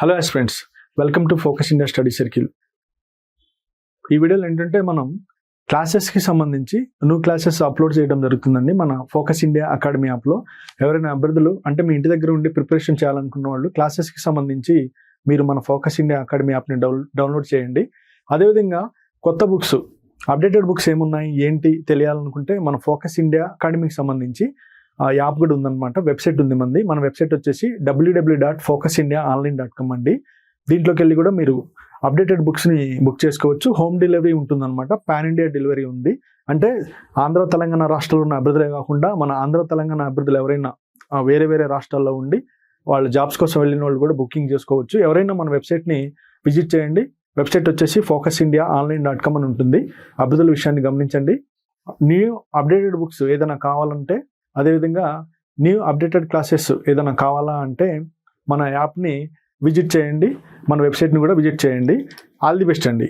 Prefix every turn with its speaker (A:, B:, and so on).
A: Hello friends, welcome to focus India study circle. ఈ వీడియోలో ఏంటంటే మనం క్లాసెస్కి సంబంధించి న్యూ క్లాసెస్ అప్లోడ్ చేయడం జరుగుతుందండి మన ఫోకస్ ఇండియా అకాడమీ యాప్లో. ఎవరైనా అభ్యర్థులు అంటే మీ ఇంటి దగ్గర ఉండి ప్రిపరేషన్ చేయాలనుకున్న వాళ్ళు క్లాసెస్కి సంబంధించి మీరు మన ఫోకస్ ఇండియా అకాడమీ యాప్ని డౌన్లోడ్ చేయండి. అదేవిధంగా కొత్త బుక్స్, అప్డేటెడ్ బుక్స్ ఏమున్నాయి ఏంటి తెలియాలనుకుంటే మన ఫోకస్ ఇండియా అకాడమీకి సంబంధించి యాప్ కూడా ఉందన్నమాట. వెబ్సైట్ ఉంది మంది. మన వెబ్సైట్ వచ్చేసి www.focusindiaonline.com అండి. దీంట్లోకి వెళ్ళి కూడా మీరు అప్డేటెడ్ బుక్స్ని బుక్ చేసుకోవచ్చు. హోమ్ డెలివరీ ఉంటుందన్నమాట. పాన్ ఇండియా డెలివరీ ఉంది. అంటే ఆంధ్ర తెలంగాణ రాష్ట్రాల్లో ఉన్న అభ్యర్థులే కాకుండా మన ఆంధ్ర తెలంగాణ అభ్యర్థులు ఎవరైనా వేరే వేరే రాష్ట్రాల్లో ఉండి వాళ్ళ జాబ్స్ కోసం వెళ్ళిన వాళ్ళు కూడా బుకింగ్ చేసుకోవచ్చు. ఎవరైనా మన వెబ్సైట్ని విజిట్ చేయండి. వెబ్సైట్ వచ్చేసి focusindiaonline.com అని ఉంటుంది. అభ్యర్థుల విషయాన్ని గమనించండి. న్యూ అప్డేటెడ్ బుక్స్ ఏదైనా కావాలంటే, అదేవిధంగా న్యూ అప్డేటెడ్ క్లాసెస్ ఏదైనా కావాలా అంటే మన యాప్ని విజిట్ చేయండి. మన వెబ్సైట్ని కూడా విజిట్ చేయండి. ఆల్ ది బెస్ట్ అండి.